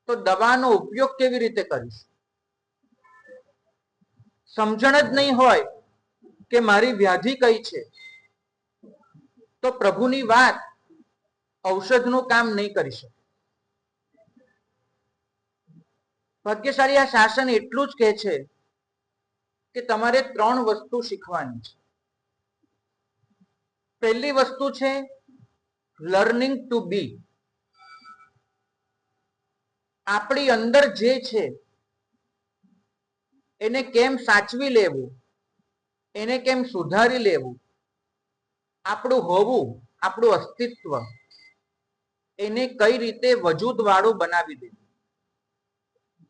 તો દવાનો ઉપયોગ કેવી રીતે કરીશ? સમજણ જ નહીં હોય કે મારી વ્યાધિ કઈ છે, તો પ્રભુની વાત ઔષધનું કામ નહીં કરી શકે. ભાગ્યશાળી આ શાસન એટલું જ કહે છે કે તમારે 3 વસ્તુ શીખવાની છે. પહેલી વસ્તુ છે લર્નિંગ ટુ બી. આપણી અંદર જે છે એને કેમ સાચવી લેવું, એને કેમ સુધારી લેવું, આપણું હોવું, આપણું અસ્તિત્વ એને કઈ રીતે વજૂદ વાળું બનાવી દેવું,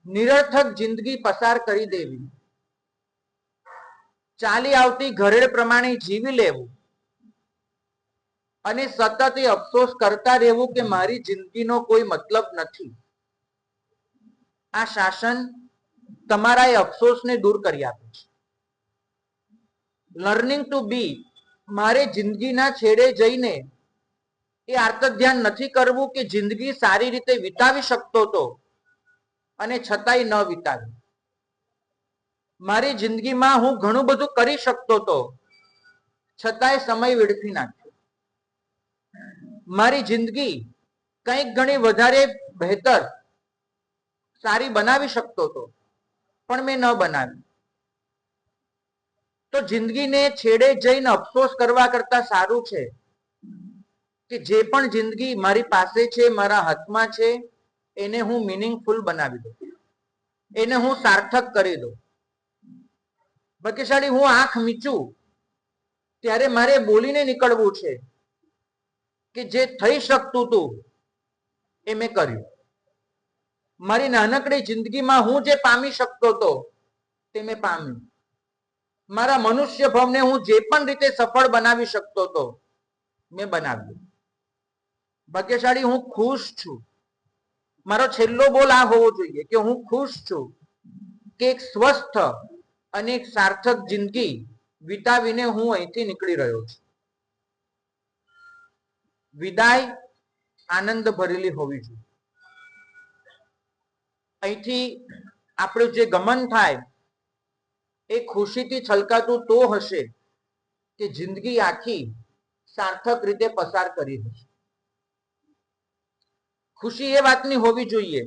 નિરર્થક જિંદગી પસાર કરી દેવી, ચાલી આવતી ઘરેડ પ્રમાણે જીવી લેવું અને સતત એ અફસોસ કરતા રહેવું કે મારી જિંદગીનો કોઈ મતલબ નથી. આ શાસન તમારા એ અફસોસને દૂર કરી આપે છે. લર્નિંગ ટુ બી, મારે જિંદગીના છેડે જઈને એ આર્તધ્યાન નથી કરવું કે જિંદગી સારી રીતે વિતાવી શકતો હતો અને છતાંય ન વિતાવી. મારી જિંદગીમાં હું ઘણું બધું કરી શકતો હતો છતાંય સમય વેડફી નાખ્યો. મારી જિંદગી કંઈક ઘણી વધારે બહેતર સારી બનાવી શકતો હતો પણ મેં ન બનાવી. તો જિંદગીને છેડે જઈને અફસોસ કરવા કરતા સારું છે કે જે પણ જિંદગી મારી પાસે છે, મારા હાથમાં છે, એને હું મીનિંગફુલ બનાવી દઉં, એને હું સાર્થક કરી દઉં. ભાગ્યશાળી હું આંખ મીચું ત્યારે મારે બોલીને નીકળવું છે કે જે થઈ શકતું હતું એ મેં કર્યું. મારી નાનકડી જિંદગીમાં હું જે પામી શકતો હતો તે મેં પામ્યું. મારા મનુષ્ય ભાવને હું જે પણ રીતે સફળ બનાવી શકતો હતો મેં બનાવ્યું. ભાગ્યશાળી હું ખુશ છું. મારો છેલ્લો બોલ આ હોવો જોઈએ કે હું ખુશ છું કે એક સ્વસ્થ અને એક સાર્થક જિંદગી વિતાવીને હું અહીંથી નીકળી રહ્યો છું. વિદાય આનંદ ભરેલી હોવી જોઈએ. અહીંથી આપણું જે ગમન થાય એ ખુશીથી છલકાતું તો હશે કે જિંદગી આખી સાર્થક રીતે પસાર કરી હશે. ખુશી એ વાતની હોવી જોઈએ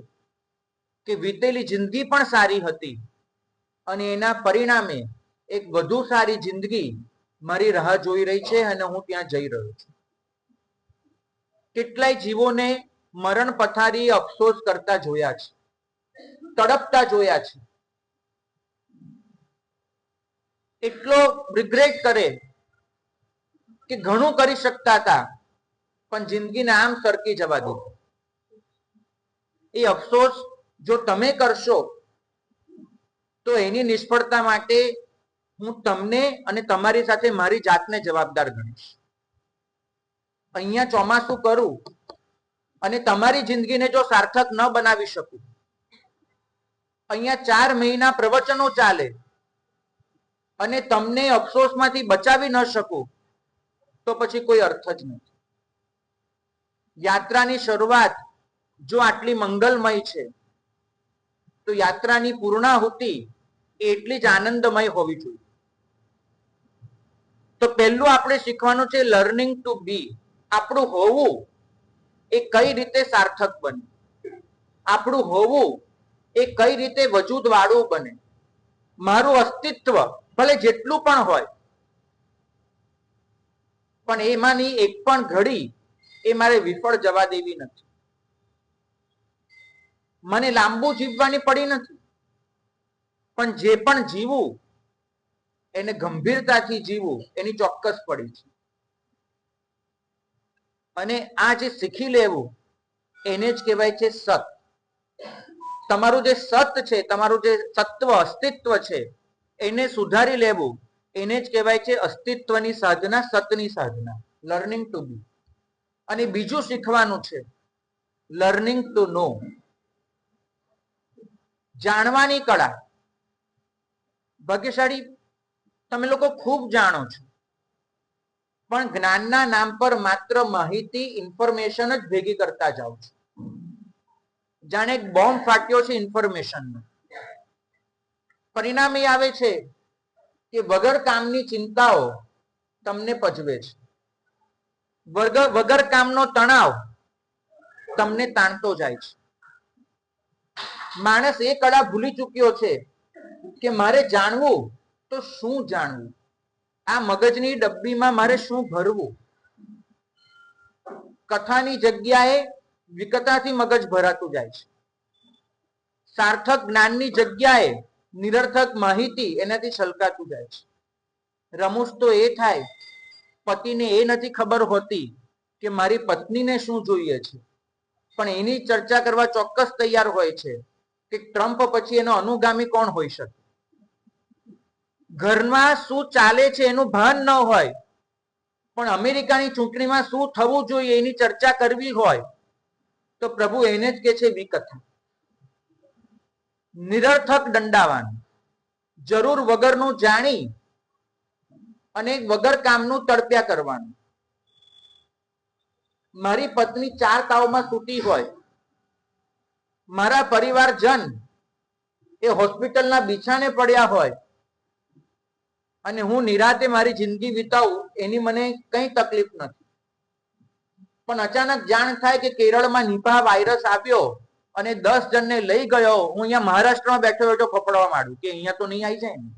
કે વીતેલી જિંદગી પણ સારી હતી અને એના પરિણામે એક વધુ સારી જિંદગી મારી રાહ જોઈ રહી છે અને હું ત્યાં જઈ રહ્યો છું. કેટલાય જીવોને મરણ પથારી અફસોસ કરતા જોયા છે, તડપતા જોયા છે. એટલો રિગ્રેટ કરે કે ઘણું કરી શકતા હતા પણ જિંદગીને આમ સરકી જવા દીધી. એ અફસોસ જો તમે કરશો તો એની નિષ્ફળતા માટે હું તમને અને તમારી સાથે મારી જાતને જવાબદાર ગણીશ. અહીંયા ચોમાસું કરું અને તમારી જિંદગીને જો સાર્થક ન બનાવી શકું, અહીંયા 4 મહિના પ્રવચનો ચાલે અને તમને અફસોસમાંથી બચાવી ન શકું તો પછી કોઈ અર્થ જ નથી. યાત્રાની શરૂઆત જો આટલી મંગલમય છે તો યાત્રાની પૂર્ણાહુતિ એટલી જ આનંદમય હોવી જોઈએ. તો પહેલું આપણે શીખવાનું છે લર્નિંગ ટુ બી. આપણું હોવું એ કઈ રીતે સાર્થક બને, આપણું હોવું એ કઈ રીતે વજૂદ વાળું બને. મારું અસ્તિત્વ ભલે જેટલું પણ હોય પણ એમાંની એક પણ ઘડી એ મારે વિફળ જવા દેવી નથી. મને લાંબુ જીવવાની પડી નથી પણ જે પણ જીવું એને ગંભીરતાથી જીવવું એની ચોક્કસ પડી છે. અને આ જે શીખી લેવું એને જ કહેવાય છે સત. તમારું જે સત છે, તમારું જે સત્વ અસ્તિત્વ છે એને સુધારી લેવું એને જ કહેવાય છે અસ્તિત્વની સાધના, સતની સાધના, લર્નિંગ ટુ બી. અને બીજું શીખવાનું છે લર્નિંગ ટુ નો. જાણવાની કળા. ભાગ્યશાળી તમે લોકો ખૂબ જાણો છો પણ જ્ઞાનના નામ પર માત્ર માહિતી, ઇન્ફોર્મેશન જ ભેગી કરતા જાઓ છો. જાણે એક બોમ્બ ફાટ્યો છે ઇન્ફોર્મેશનનો. પરિણામ એ આવે છે કે વગર કામની ચિંતાઓ તમને પજવે છે, વગર કામનો તણાવ તમને તાણતો જાય છે. માણસ એ કળા ભૂલી ચૂક્યો છે કે મારે જાણવું તો શું જાણવું, આ મગજની ડબ્બીમાં મારે શું ભરવું. કથાની જગ્યાએ વિકતાથી મગજ ભરાતું જાય છે. સાર્થક જ્ઞાનની જગ્યાએ નિરર્થક માહિતી એનાથી છલકાતું જાય છે. રમૂજ તો એ થાય, પતિને એ નથી ખબર હોતી કે મારી પત્નીને શું જોઈએ છે, પણ એની ચર્ચા કરવા ચોક્કસ તૈયાર હોય છે કે ટ્રમ્પ પછી એનો અનુગામી કોણ હોઈ શકે. ઘરમાં શું ચાલે છે એનું ભાન ન હોય, પણ અમેરિકાની ચૂંટણીમાં શું થવું જોઈએ એની ચર્ચા કરવી હોય તો પ્રભુ એને જ કે છે વિકથા. નિરર્થક દંડાવાન, જરૂર વગરનું જાણી અને વગર કામનું તડપ્યા કરવાનું. મારી પત્ની 4 તાવમાં સૂતી હોય, મારા પરિવારજન એ હોસ્પિટલના બિછાને પડ્યા હોય અને હું નિરાતે મારી જિંદગી વિતાવું એની મને કઈ તકલીફ નથી. પણ અચાનક જાણ થાય કે કેરળમાં નિપા વાયરસ આવ્યો અને 10 જણને લઈ ગયો, હું અહીંયા મહારાષ્ટ્રમાં બેઠો બેઠો ફફડવા માંડું કે અહીંયા તો નહીં આવી જાય ને.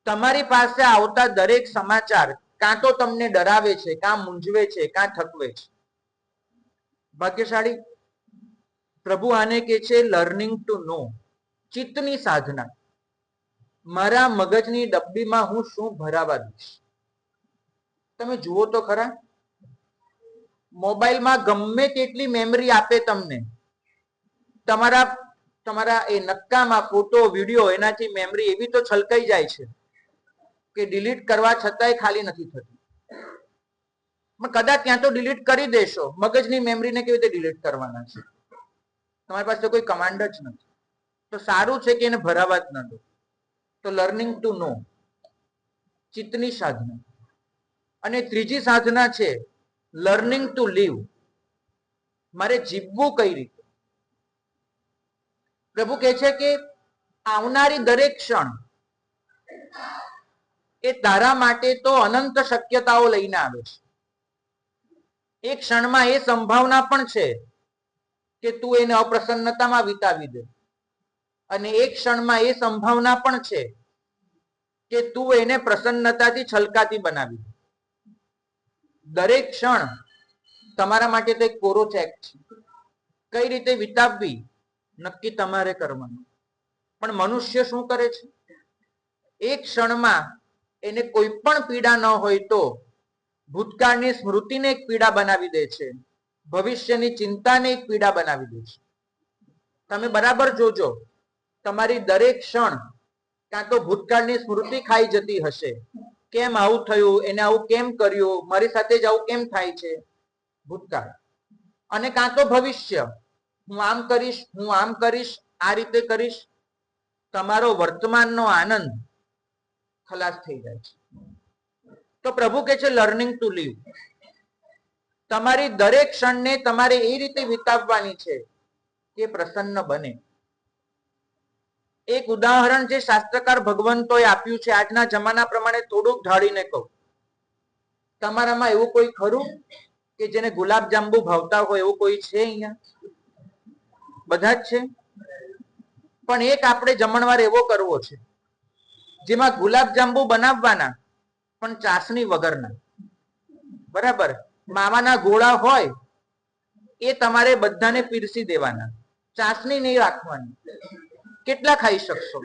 તમારી પાસે આવતા દરેક સમાચાર કાં તો તમને ડરાવે છે, કાં મૂંઝવે છે, કાં થકવે છે. ભાગ્યશાળી પ્રભુ આને કે છે લર્નિંગ ટુ નો, ચિત્તની સાધના. મારા મગજની ડબ્બીમાં હું શું ભરાવા દઈશ. તમે જુઓ તો ખરા, મોબાઈલમાં ગમે તેટલી મેમરી આપે તમને, તમારા એ નક્કામાં ફોટો વિડીયો એનાથી મેમરી એવી તો છલકાઈ જાય છે કે ડિલીટ કરવા છતાંય ખાલી નથી થતી. પણ કદાચ ત્યાં તો ડિલીટ કરી દેશો, મગજની મેમરીને કેવી રીતે ડિલીટ કરવાના છે? તમારી પાસે કોઈ કમાન્ડ જ નથી. તો સારું છે કે એને ભરાવા જ ન દો. તો લર્નિંગ ટુ નો, ચિત્તની સાધના. અને ત્રીજી સાધના છે લર્નિંગ ટુ લીવ, મારે જીવવું કઈ રીતે. પ્રભુ કહે છે કે આવનારી દરેક ક્ષણ એ તારા માટે તો અનંત શક્યતાઓ લઈને આવે છે. એક ક્ષણમાં એ સંભાવના પણ છે કે તું એને અપ્રસન્નતામાં વિતાવી દે, અને એક ક્ષણમાં એ સંભાવના પણ છે કે તું એને પ્રસન્નતાથી છલકાતી બનાવી દે. દરેક ક્ષણ તમારા માટે તો એક કોરો ચેક છે. કઈ રીતે વિતાવવી નક્કી તમારે કરવાનું. પણ મનુષ્ય શું કરે છે? એક ક્ષણમાં એને કોઈ પણ પીડા ન હોય તો ભૂતકાળની સ્મૃતિને એક પીડા બનાવી દે છે, ભવિષ્યની ચિંતાને એક પીડા બનાવી દે છે. તમે બરાબર જોજો, તમારી દરેક ક્ષણ કાં તો ભૂતકાળની સ્મૃતિ ખાઈ જતી હશે. કેમ આવું થયું, એને આવું કેમ કર્યું, મારી સાથે જ આવું કેમ થાય છે, ભૂતકાળ. અને કાં તો ભવિષ્ય, હું આમ કરીશ, હું આમ કરીશ, આ રીતે કરીશ. તમારો વર્તમાનનો આનંદ ખલાસ થઈ જાય છે. તો પ્રભુ કહે છે લર્નિંગ ટુ લીવ. તમારી દરેક ક્ષણને તમારે એ રીતે વિતાવવાની છે કે પ્રસન્ન બને. એક ઉદાહરણ જે શાસ્ત્રકાર ભગવંતોએ આપ્યું છે, આજના જમાના પ્રમાણે થોડુંક ઢાળીને કહું. તમારામાં એવું કોઈ ખરું કે જેને ગુલાબ જાંબુ ભાવતા હોય? એવું કોઈ છે અહીંયા? બધા જ છે. પણ એક આપણે જમણવાર એવો કરવો છે જેમાં ગુલાબ જાંબુ બનાવવાના પણ ચાસણી વગરના. બરાબર? માવાના ગોળા હોય એ તમારે બધાને પીરસી દેવાના, ચાસણી નહીં રાખવાની. કેટલા ખાઈ શકશો?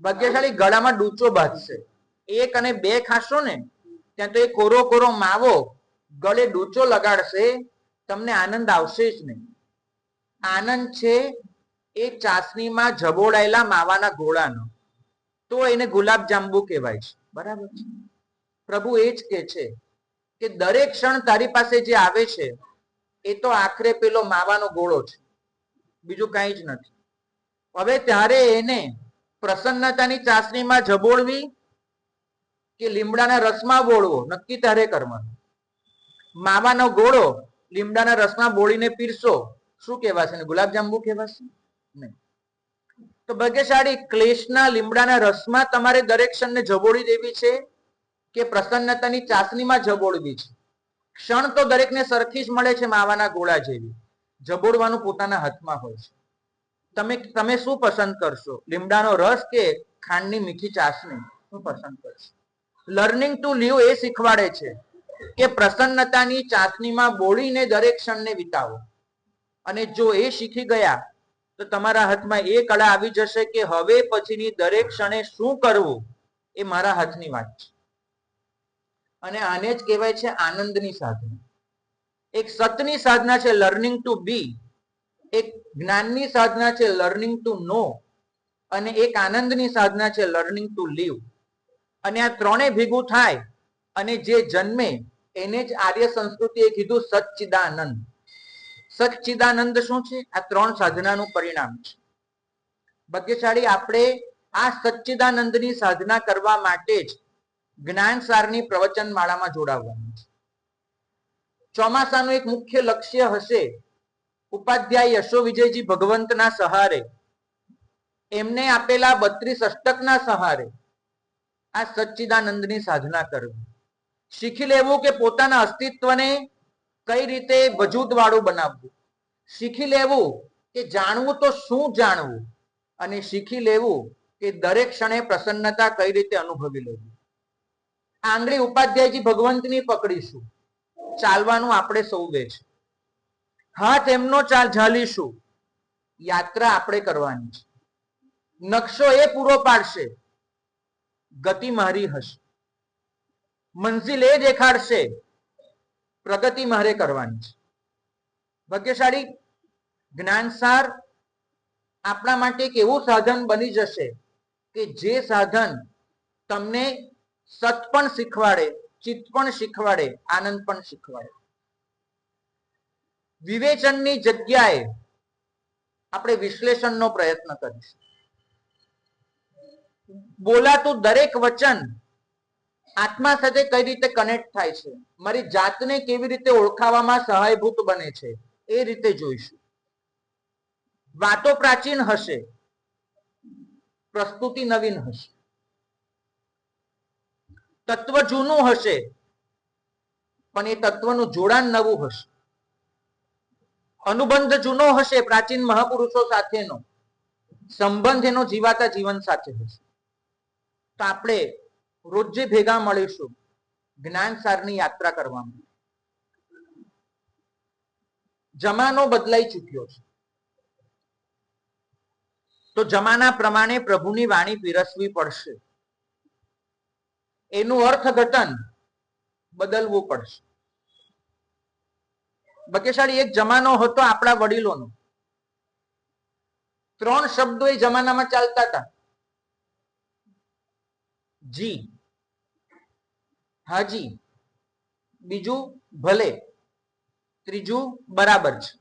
ભાગ્યશાળી ગળામાં ડૂચો બાંધશે. 1 અને 2 ખાશો ને ત્યાં તો એ કોરો કોરો માવો ગળે ડૂચો લગાડશે, તમને આનંદ આવશે જ નહીં. આનંદ છે એ ચાસણીમાં જબોડાયેલા માવાના ગોળાનો, તો એને ગુલાબ જાંબુ કહેવાય છે. બરાબર છે? પ્રભુ એ જ કહે છે કે દરેક ક્ષણ તારી પાસે જે આવે છે એ તો આખરે પેલો માવાનો ગોળો છે, બીજું કાંઈ જ નથી. હવે ત્યારે એને પ્રસન્નતાની ચાસણીમાં જબોળવી કે લીમડાના રસમાં બોળવો નક્કી તારે કરવાનું. માવાનો ગોળો લીમડાના રસમાં બોળીને પીરસો, શું કહેવાશે? ગુલાબજાંબુ કહેવાશે? નહીં. તો ભાગ્યશાળી ક્લેશના લીમડાના રસમાં તમારે દરેક ક્ષણને જબોળી દેવી છે કે પ્રસન્નતાની ચાસણીમાં જબોળવી છે? ક્ષણ તો દરેકને સરખી જ મળે છે, માવાના ગોળા જેવી. જબોળવાનું પોતાના હાથમાં હોય છે. તમે શું પસંદ કરશો? લીમડાનો રસ કે ખાંડની મીઠી ચાસણી? શું પસંદ કરશો? લર્નિંગ ટુ લીવ એ શીખવાડે છે કે પ્રસન્નતાની ચાસણીમાં બોળીને દરેક ક્ષણને વિતાવો. અને જો એ શીખી ગયા તો તમારા હાથમાં એ કળા આવી જશે કે હવે પછીની દરેક ક્ષણે શું કરવું એ મારા હાથની વાત છે. અને આને જ કહેવાય છે આનંદની સાધના. એક સતની સાધના છે લર્નિંગ ટુ બી, એક જ્ઞાનની સાધના છે લર્નિંગ ટુ નો, અને એક આનંદની સાધના છે લર્નિંગ ટુ લીવ. અને આ ત્રણેય ભેગું થાય અને જે જન્મે એને જ આર્ય સંસ્કૃતિએ કીધું સચ્ચિદાનંદ. સચ્ચિદાનંદ શું છે? આ ત્રણ સાધનાનું પરિણામ છે. ભાગ્યશાળી આપણે આ સચ્ચિદાનંદની સાધના કરવા માટે જ જ્ઞાનસારની પ્રવચન માળામાં જોડાવવાનું છે. ચોમાસાનું એક મુખ્ય લક્ષ્ય હશે ઉપાધ્યાય યશો વિજયજી ભગવંતના સહારે, એમને આપેલા 32 અષ્ટકના સહારે આ સચ્ચિદાનંદની સાધના કરવી. શીખી લેવું કે પોતાના અસ્તિત્વને કઈ રીતે વજૂદ વાળું બનાવવું. શીખી લેવું કે જાણવું તો શું જાણવું, અને શીખી લેવું કે દરેક ક્ષણે પ્રસન્નતા કઈ રીતે અનુભવી લેવી. આંગળી ઉપાધ્યાયજી ભગવંતની પકડીશું, ચાલવાનું આપણે સૌએ છે. હાથ એમનો ઝાલીશું, યાત્રા આપણે કરવાની છે. નકશો એ પૂરો પાડશે, ગતિ મારી હશે. મંજિલ એ દેખાડશે, પ્રગતિ મારે કરવાની છે. ભાગ્યશાળી જ્ઞાનસાર આપણા માટે એક એવું સાધન બની જશે કે જે સાધન તમને સત પણ શીખવાડે, ચિત્ત પણ શીખવાડે, આનંદ પણ શીખવાડે. વિવેચનની જગ્યાએ આપણે વિશ્લેષણનો પ્રયત્ન કરીશું. બોલાતું દરેક વચન આત્મા સાથે કઈ રીતે કનેક્ટ થાય છે, મારી જાતને કેવી રીતે ઓળખાવામાં સહાયભૂત બને છે, એ રીતે જોઈશું. વાતો પ્રાચીન હશે, પ્રસ્તુતિ નવીન હશે. તત્વ જૂનું હશે, પણ એ તત્વનું જોડાણ નવું હશે. અનુબંધ જૂનો હશે, પ્રાચીન મહાપુરુષો સાથેનો સંબંધ એનો જીવાતા જીવન સાથે હશે. તો આપણે રોજ ભેગા મળીશું જ્ઞાનસારની યાત્રા કરવામાં. જમાનો બદલાઈ ચૂક્યો છે, તો જમાના પ્રમાણે પ્રભુની વાણી પીરસવી પડશે. એનું અર્થઘટન બદલવું પડશે. ભાગ્યશાળી એક જમાનો હતો આપણા વડીલોનો. 3 શબ્દો એ જમાનામાં ચાલતા હતા. જી, હાજી, બીજું ભલે, ત્રીજું બરાબર છે.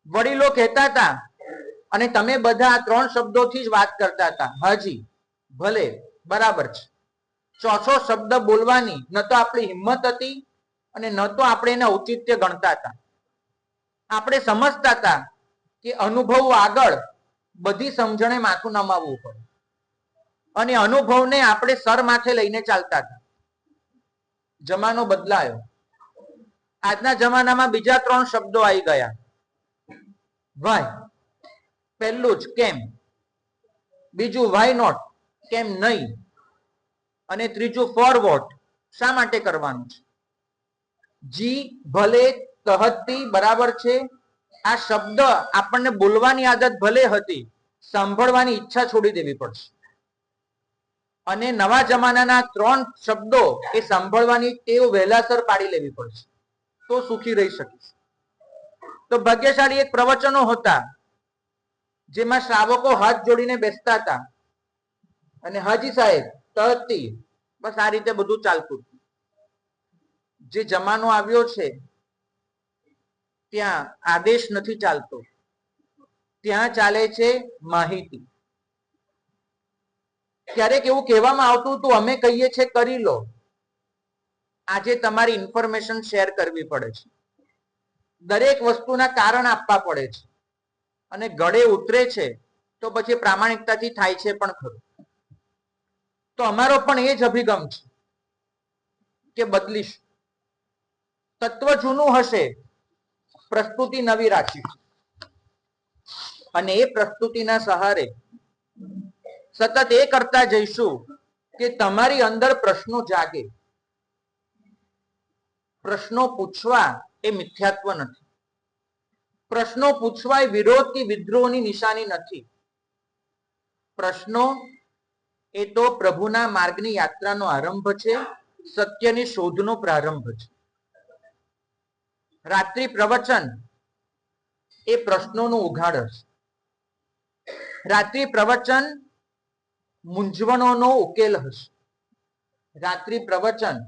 વડીલો કહેતા હતા અને તમે બધા આ 3 શબ્દોથી જ વાત કરતા હતા. હાજી, ભલે, બરાબર છે. ચોથો શબ્દ બોલવાની ન તો આપણી હિંમત હતી અને ન તો આપણે એને ઔચિત્ય ગણતા હતા. આપણે સમજતા હતા કે અનુભવ આગળ બધી સમજણે માથું નમાવવું પડે, અને અનુભવને આપણે સર માથે લઈને ચાલતા હતા. જમાનો બદલાયો. આજના જમાનામાં બીજા 3 શબ્દો આવી ગયા. વાય, પહેલું જ કેમ, બીજું વાય નોટ, કેમ નહીં, અને ત્રીજું ફોર વોટ, શા માટે કરવાનું છે. જી, ભલે, તહતી, બરાબર છે. આ શબ્દ આપણને બોલવાની આદત ભલે હતી, સાંભળવાની ઈચ્છા છોડી દેવી પડશે. અને નવા જમાનાના 3 શબ્દો એ સાંભળવાની ટેવ વહેલાસર પાડી લેવી પડશે, તો સુખી રહી શકીશ. તો ભાગ્યશાળી એક પ્રવચનો હતા જેમાં શ્રાવકો હાથ જોડીને બેસતા હતા અને હાજી સાહેબ, તહતી, બસ આ રીતે બધું ચાલતું. જે જમાનો આવ્યો છે ત્યાં આદેશ નથી ચાલતો, ત્યાં ચાલે છે માહિતી. ક્યારેક એવું કહેવામાં આવતું હતું, અમે કહીએ છીએ કરી લો. આજે તમારી ઇન્ફોર્મેશન શેર કરવી પડે છે. દરેક વસ્તુના કારણ આપવા પડે છે અને ગળે ઉતરે છે તો પછી પ્રામાણિકતાથી થાય છે પણ ખરું. તો અમારો પણ એ જ અભિગમ છે કે બદલીશું. તત્વ જૂનું હશે, પ્રસ્તુતિ નવી રાખીશું અને એ પ્રસ્તુતિના સહારે સતત એ કરતા જઈશું કે તમારી અંદર પ્રશ્નો જાગે. પ્રશ્નો પૂછવા એ મિથ્યાત્વ નથી. પ્રશ્નો પૂછવા એ વિરોધ કે વિદ્રોહની નિશાની નથી. પ્રશ્નો એ તો પ્રભુના માર્ગની યાત્રાનો આરંભ છે, સત્યની શોધનો પ્રારંભ છે. રાત્રિ પ્રવચન એ પ્રશ્નોનું ઉઘાડ હશે. રાત્રિ પ્રવચન મૂંઝવણોનો ઉકેલ હશે. રાત્રિ પ્રવચન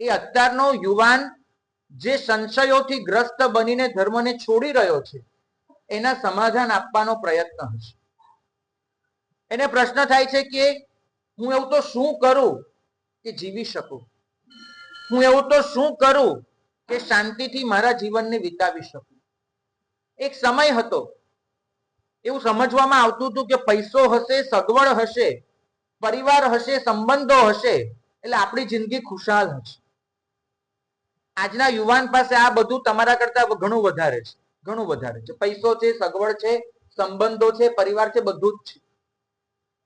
એ અત્યારનો યુવાન જે સંશયોથી ગ્રસ્ત બનીને ધર્મને છોડી રહ્યો છે એના સમાધાન આપવાનો પ્રયત્ન હશે. એને પ્રશ્ન થાય છે કે હું એવું તો શું કરું કે જીવી શકું? હું એવું તો શું કરું કે શાંતિથી મારા જીવનને વિતાવી શકું? એક સમય હતો એવું સમજવામાં આવતું હતું કે પૈસો હશે, સગવડ હશે, પરિવાર હશે, સંબંધો હશે એટલે આપણી જિંદગી ખુશાલ હશે. આજના યુવાન પાસે આ બધું તમારા કરતા ઘણું વધારે છે, ઘણું વધારે છે. પૈસો છે, સગવડ છે, સંબંધો છે, પરિવાર છે, બધું જ છે.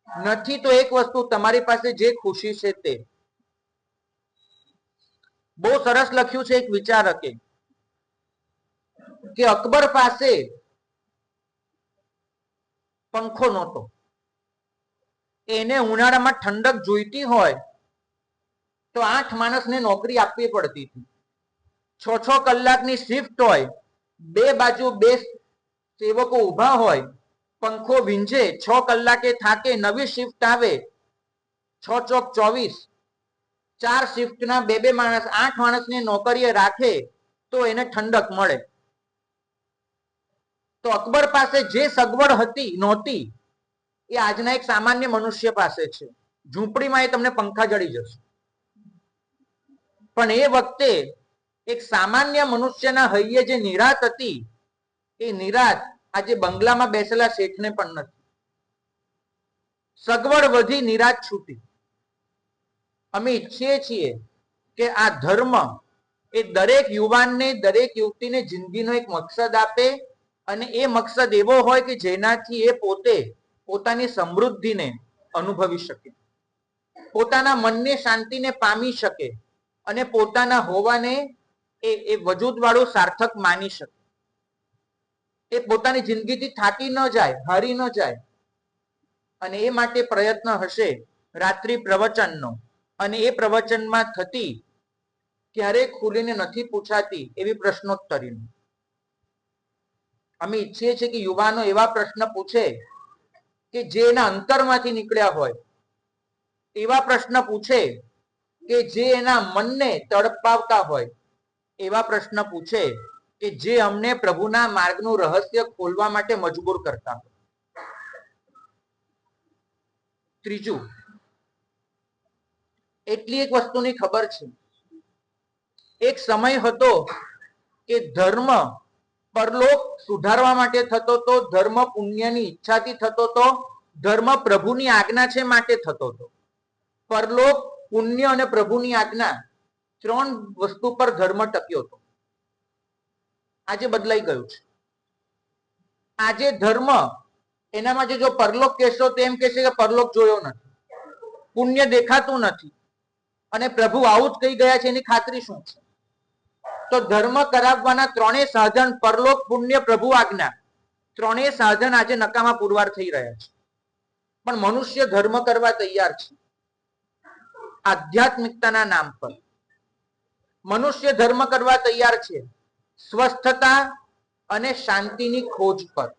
નથી તો એક વસ્તુ, તમારી પાસે જે ખુશી છે તે. બહુ સરસ લખ્યું છે એક વિચારકે કે અકબર પાસે પંખો નહોતો. એને ઉનાળામાં ઠંડક જોઈતી હોય તો 8 માણસને નોકરી આપવી પડતી હતી. 6 કલાકની શિફ્ટ હોય, બે બાજુ બે સેવકો ઉભા હોય, પંખો વીંજે, 6 કલાકે થાકે, નવી શિફ્ટ આવે, 6 ચોક 24, 4 શિફ્ટના બે માણસ, 8 માણસને નોકરીએ રાખે તો એને ઠંડક મળે. તો અકબર પાસે જે સગવડ હતી નહોતી એ આજના એક સામાન્ય મનુષ્ય પાસે છે. ઝૂંપડીમાં એ તમને પંખા જડી જશે. પણ એ વખતે એક સામાન્ય મનુષ્યના હૈયે જે નિરાત હતી એ નિરાત આજે બંગલામાં બેસેલા શેઠને પણ નથી. સગવડ વધી, નિરાત છૂટી. અમે ઈચ્છીએ છીએ કે આ ધર્મ એ દરેક યુવાનને, દરેક યુવતીને જિંદગીનો એક મકસદ આપે અને એ મકસદ એવો હોય કે જેનાથી એ પોતે પોતાની સમૃદ્ધિને અનુભવી શકે, પોતાના મનને શાંતિને પામી શકે અને પોતાના હોવાને એ વજૂદ વાળું સાર્થક માની શકે. એ પોતાની જિંદગીથી થાકી ન જાય, હારી ન જાય. અને એ માટે પ્રયત્ન હશે રાત્રિ પ્રવચનનો. અને એ પ્રવચનમાં થતી ક્યારેય ખુલીને નથી પૂછાતી એવી પ્રશ્નોત્તરીનો. અમે ઈચ્છીએ છીએ કે યુવાનો એવા પ્રશ્ન પૂછે કે જે એના અંતરમાંથી નીકળ્યા હોય, એવા પ્રશ્ન પૂછે કે જે એના મનને તડપાવતા હોય, એવા પ્રશ્ન પૂછે કે જે અમને પ્રભુના માર્ગનું રહસ્ય ખોલવા માટે મજબૂર કરતા હોય. ત્રીજું, એટલી એક વસ્તુની ખબર છે, એક સમય હતો કે ધર્મ પરલોક સુધારવા માટે થતો તો, ધર્મ પુણ્યની ઈચ્છાથી થતો તો, ધર્મ પ્રભુની આજ્ઞા છે માટે થતો હતો. પરલોક, પુણ્ય અને પ્રભુની આજ્ઞા, 3 વસ્તુ પર ધર્મ ટક્યો હતો. આજે બદલાઈ ગયું છે. આજે ધર્મ એનામાં જો પરલોક કહેશો તો એમ કહેશે કે પરલોક જોયો નથી, પુણ્ય દેખાતું નથી અને પ્રભુ આવું જ કહી ગયા છે એની ખાતરી શું છે? તો ધર્મ કરાવવાના 3 સાધન, પરલોક, પુણ્ય, પ્રભુ આજ્ઞા, 3 સાધન આજે નકામા પુરવાર થઈ રહ્યા છે. પણ મનુષ્ય ધર્મ કરવા તૈયાર છે. આધ્યાત્મિકતાના નામ પર મનુષ્ય ધર્મ કરવા તૈયાર છે, સ્વસ્થતા અને શાંતિની ખોજ પર.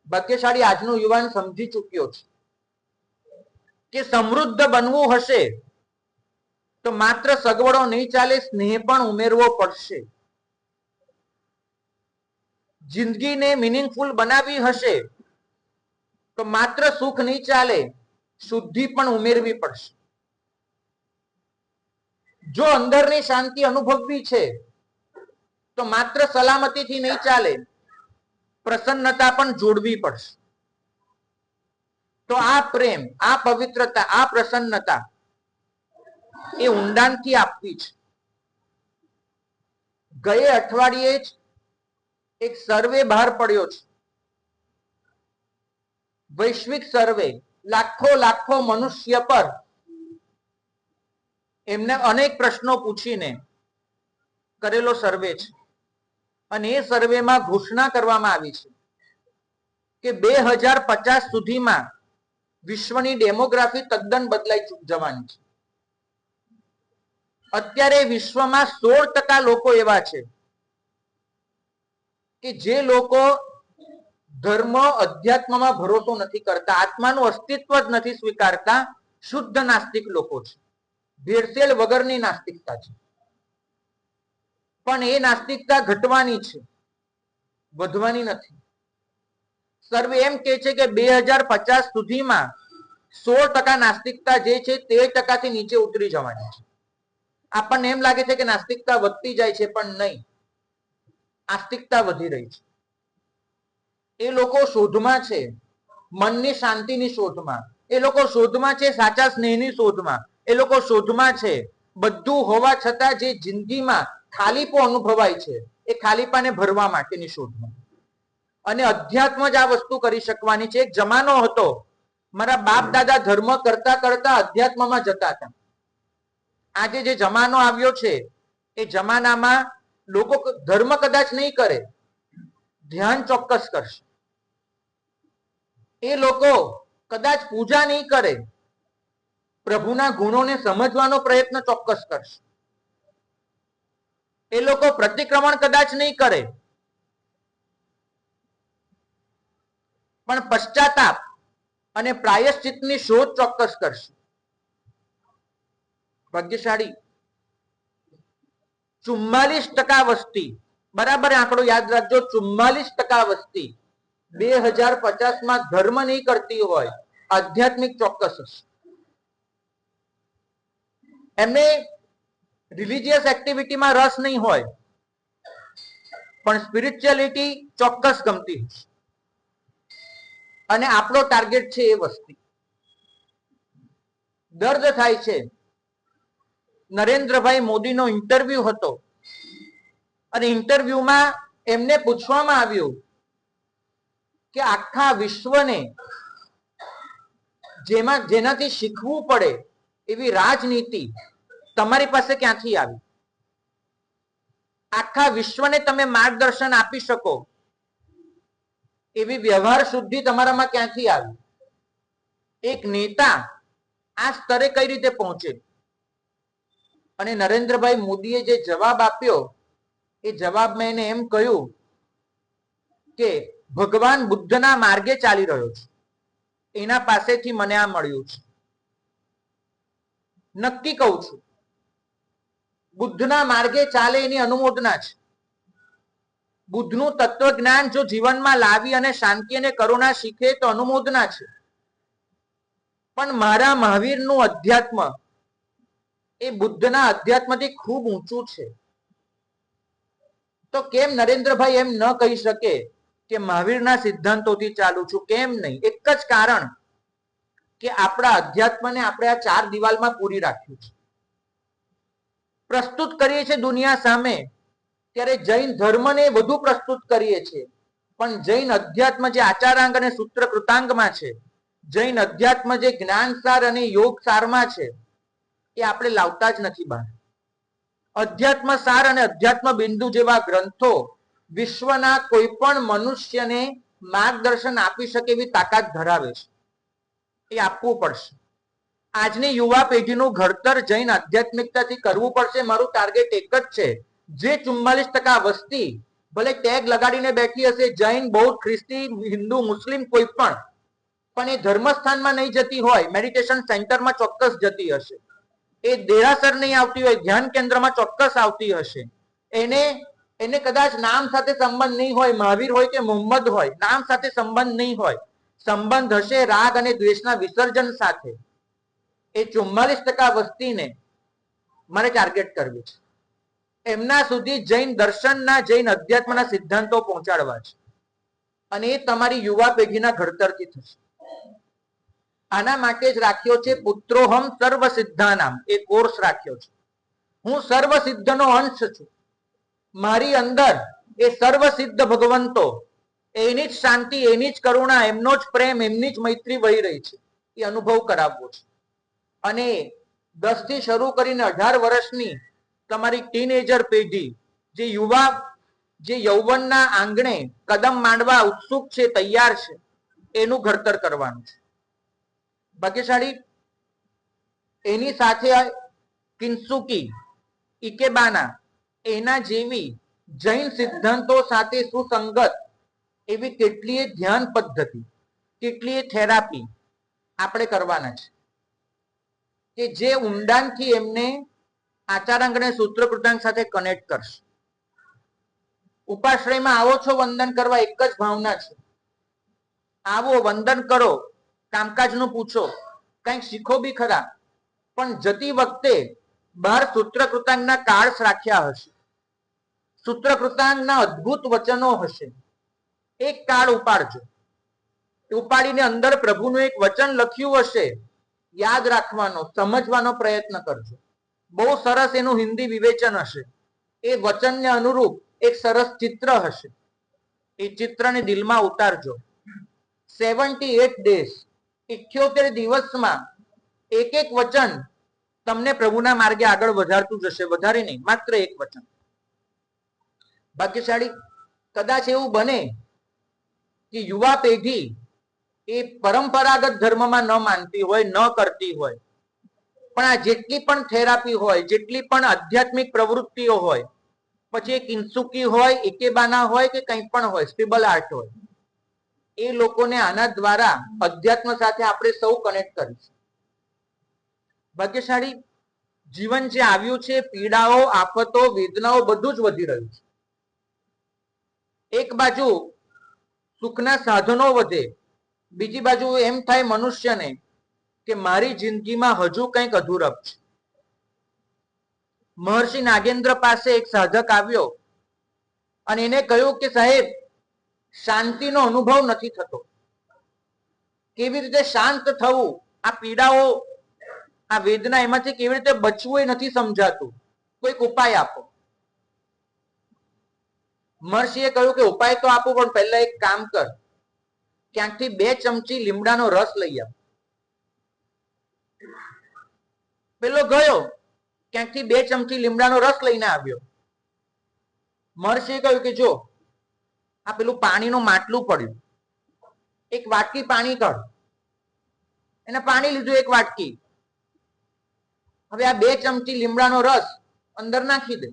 ભાગ્યશાળી આજનો યુવાન સમજી ચૂક્યો છે કે સમૃદ્ધ બનવું હશે તો માત્ર સગવડો નહીં ચાલે, સ્નેહ પણ ઉમેરવો પડશે. જિંદગીને મિનિંગફુલ બનાવવી હશે તો માત્ર સુખ નહીં ચાલે, શુદ્ધિ પણ ઉમેરવી પડશે. જો અંદરની શાંતિ અનુભવવી છે તો માત્ર સલામતીથી નહીં ચાલે, પ્રસન્નતા પણ જોડવી પડશે. તો આ પ્રેમ, આ પવિત્રતા, આ પ્રસન્નતા એ ઊંડાણથી આપવી છે. ગયે અઠવાડિયે જ એક સર્વે બહાર પડ્યો છે, વૈશ્વિક સર્વે, લાખો મનુષ્ય પર એમને અનેક પ્રશ્નો પૂછીને કરેલો સર્વે છે. અને એ સર્વેમાં ઘોષણા કરવામાં આવી છે કે 2050 સુધીમાં વિશ્વની ડેમોગ્રાફી તદ્દન બદલાઈ જવાની છે. અત્યારે વિશ્વમાં 16% લોકો એવા છે કે જે લોકો ધર્મ અધ્યાત્મમાં ભરોસો નથી કરતા, આત્માનું અસ્તિત્વ જ નથી સ્વીકારતા, શુદ્ધ નાસ્તિક લોકો છે. ભેળસેળ વગરની નાસ્તિકતા છે. પણ એ નાસ્તિકતા ઘટવાની છે, વધવાની નથી. સર્વે એમ કે છે કે 2050 સુધીમાં 16% નાસ્તિકતા જે છે 13% થી નીચે ઉતરી જવાની છે. આપણને એમ લાગે છે કે નાસ્તિકતા વધતી જાય છે, પણ નહીં, આસ્તિકતા વધી રહી છે. એ લોકો શોધમાં છે, મનની શાંતિની શોધમાં. એ લોકો શોધમાં છે સાચા સ્નેહની શોધમાં. એ લોકો શોધમાં છે બધું હોવા છતાં જે જિંદગીમાં ખાલીપો અનુભવાય છે એ ખાલીપાને ભરવા માટેની શોધમાં. અને અધ્યાત્મ જ આ વસ્તુ કરી શકવાની છે. એક જમાનો હતો, મારા બાપ દાદા ધર્મ કરતા કરતા અધ્યાત્મમાં જતા હતા. આજે જે જમાનો આવ્યો છે એ જમાનામાં લોકો ધર્મ કદાચ નહીં કરે, ધ્યાન ચોક્કસ કરશે. એ લોકો કદાચ પૂજા નહીં કરે, પ્રભુના ગુણોને સમજવાનો પ્રયત્ન ચોક્કસ કરશે. એ લોકો પ્રતિક્રમણ કદાચ નહીં કરે, પણ પશ્ચાતાપ અને પ્રાયશ્ચિતની શોધ ચોક્કસ કરશે. ભાગ્યશાળી 44% વસ્તી, બરાબર આંકડો યાદ રાખજો, 44% વસ્તી 2050માં ધર્મ નહીં કરતી હોય, આધ્યાત્મિક ચોક્કસ હશે. એમને રિલિજિયસ એક્ટિવિટીમાં રસ નહીં હોય, પણ સ્પિરિચ્યુઅલિટી ચોક્કસ ગમતી હશે. અને આપણો ટાર્ગેટ છે એ વસ્તી. દર્દ થાય છે, નરેન્દ્રભાઈ મોદીનો ઇન્ટરવ્યુ હતો અને ઇન્ટરવ્યુમાં એમને પૂછવામાં આવ્યું કે આખા વિશ્વને જેનાથી શીખવું પડે એવી રાજનીતિ તમારી પાસે ક્યાંથી આવી? આખા વિશ્વને તમે માર્ગદર્શન આપી શકો એવી વ્યવહાર શુદ્ધિ તમારામાં ક્યાંથી આવી? એક નેતા આ સ્તરે કઈ રીતે પહોંચે? અને નરેન્દ્રભાઈ મોદીએ જે જવાબ આપ્યો એ જવાબમાં એને એમ કહ્યું કે ભગવાન બુદ્ધના માર્ગે ચાલી રહ્યો છે, એના પાસેથી મને આ મળ્યું છે. નક્કી કહું છું, બુદ્ધના માર્ગે ચાલે એની અનુમોદના છે. બુદ્ધનું તત્વજ્ઞાન જો જીવનમાં લાવી અને શાંતિ અને કરુણા શીખે તો અનુમોદના છે. પણ મારા મહાવીરનું અધ્યાત્મ એ બુદ્ધના અધ્યાત્મથી ખૂબ ઊંચું છે. તો કેમ નરેન્દ્રભાઈ એમ ન કહી શકે કે મહાવીરના સિદ્ધાંતોથી ચાલુ છું? કેમ નહીં? એક જ કારણ કે આપણા અધ્યાત્મને આપણે આ 4 દિવાલમાં પૂરી રાખ્યું છે. પ્રસ્તુત કરીએ છીએ દુનિયા સામે, ત્યારે જૈન ધર્મને વધુ પ્રસ્તુત કરીએ છીએ, પણ જૈન અધ્યાત્મ જે આચારાંગ અને સૂત્ર કૃતાંગમાં છે, જૈન અધ્યાત્મ જે જ્ઞાનસાર અને યોગસારમાં છે, એ આપણે લાવતા જ નથી બહાર. અધ્યાત્મ સાર અને અધ્યાત્મ બિંદુ જેવા ગ્રંથો વિશ્વના કોઈ પણ મનુષ્યને માર્ગદર્શન આપી શકે એવી તાકાત ધરાવે છે. એ આપવું પડશે. આજની યુવા પેઢીનું ઘડતર જૈન આધ્યાત્મિકતાથી કરવું પડશે. મારું ટાર્ગેટ એક જ છે, જે 44% વસ્તી ભલે ટેગ લગાડીને બેઠી હશે, જૈન, બૌદ્ધ, ખ્રિસ્તી, હિન્દુ, મુસ્લિમ કોઈ પણ એ ધર્મસ્થાનમાં નહીં જતી હોય, મેડિટેશન સેન્ટરમાં ચોક્કસ જતી હશે. એ દેરાસર નહીં આવતી હોય, ધ્યાન કેન્દ્રમાં ચોક્કસ આવતી હશે. એને કદાચ નામ સાથે સંબંધ નહીં હોય, મહાવીર હોય કે મોહમ્મદ હોય, નામ સાથે સંબંધ નહીં હોય, સંબંધ હશે રાગ અને દ્વેષના વિસર્જન સાથે. એ 44% વસ્તીને મારે ટાર્ગેટ કરવી છે. એમના સુધી જૈન દર્શનના, જૈન અધ્યાત્મના સિદ્ધાંતો પહોંચાડવા છે, અને એ તમારી યુવા પેઢીના ઘડતરથી થશે. આના માટે જ રાખ્યો છે પુત્રોહમ સર્વ સિદ્ધાનામ, એ કોર્સ રાખ્યો છે. હું સર્વ સિદ્ધનો અંશ છું. મારી અંદર એ સર્વ સિદ્ધ ભગવંતો, એની જ શાંતિ, એની જ કરુણા, એમનો જ પ્રેમ, એમની જ મૈત્રી વહી રહી છે, એ અનુભવ કરાવવો છે. અને 10 થી શરૂ કરીને 18 વર્ષની તમારી ટીનેજર પેઢી, જે યુવા, જે યૌવનના આંગણે કદમ માંડવા ઉત્સુક છે, તૈયાર છે, એનું ઘડતર કરવાનું છે. ભાગ્યશાળી એની સાથે કિન્સુકી, ઇકેબાના, એના જેવી જૈન સિદ્ધાંતો સાથે સુસંગત એવી કેટલીય ધ્યાન પદ્ધતિ, કેટલીય થેરાપી આપણે કરવાના છે, કે જે ઊંડાણથી એમને આચારાંગ અને સૂત્રકૃતાંગ સાથે કનેક્ટ કરશે. ઉપાશ્રયમાં આવો છો વંદન કરવા, એક જ ભાવના છે, આવો વંદન કરો, કામકાજનું પૂછો, કંઈક શીખો બી ખરા, પણ જતી વખતે બહાર સૂત્રકૃતાંગના કાર્ડ્સ રાખ્યા હશે, સૂત્રકૃતાંગના અદ્ભુત વચનો હશે. એક કાર્ડ ઉપાડજો, ઉપાડીને અંદર પ્રભુનું એક વચન લખ્યું હશે, યાદ રાખવાનો, સમજવાનો પ્રયત્ન કરજો. બહુ સરસ એનું હિન્દી વિવેચન હશે. એ વચનને અનુરૂપ એક સરસ ચિત્ર હશે, એ ચિત્રને દિલમાં ઉતારજો. 78 ડેઝ, 78 દિવસમાં એક એક વચન તમને પ્રભુના માર્ગે આગળ વધારતું જશે, વધારે નહીં, માત્ર એક વચન. ભાગ્યશાળી કદાચ એવું બને કે યુવા પેઢી એ પરંપરાગત ધર્મમાં ન માનતી હોય, ન કરતી હોય, પણ આ જેટલી પણ થેરાપી હોય, જેટલી પણ આધ્યાત્મિક પ્રવૃત્તિઓ હોય, પછી એ કિન્સુકી હોય, ઇકેબાના હોય, કે કંઈ પણ હોય, સ્ક્રિબલ આર્ટ હોય, એ લોકોને આના દ્વારા અધ્યાત્મ સાથે આપણે સૌ કનેક્ટ કરીશું. ભાગ્યશાળી જીવન જે આવ્યું છે, પીડાઓ, આફતો, વેદનાઓ બધું જ વધી રહ્યું છે. એક બાજુ સુખના સાધનો વધે, બીજી બાજુ એમ થાય મનુષ્યને કે મારી જિંદગીમાં હજુ કંઈક અધૂરપ છે. મહર્ષિ નાગેન્દ્ર પાસે એક સાધક આવ્યો અને એને કહ્યું કે સાહેબ, શાંતિનો અનુભવ નથી થતો, કેવી રીતે શાંત થવું, આ પીડાઓ, આ વેદના, એમાંથી કેવી રીતે બચવું એ નથી સમજાતું, કોઈક ઉપાય આપો. મહર્ષિએ કહ્યું કે ઉપાય તો આપું, પણ પહેલા એક કામ કર, ક્યાંકથી 2 ચમચી લીમડાનો રસ લઈ આવ. પેલો ગયો, ક્યાંકથી 2 ચમચી લીમડાનો રસ લઈને આવ્યો. મહર્ષિએ કહ્યું કે જો આ પેલું પાણીનું માટલું પડ્યું, એક વાટકી પાણી કાઢ. એને પાણી લીધું, એક વાટકી. હવે આ 2 ચમચી લીમડાનો રસ અંદર નાખી દે.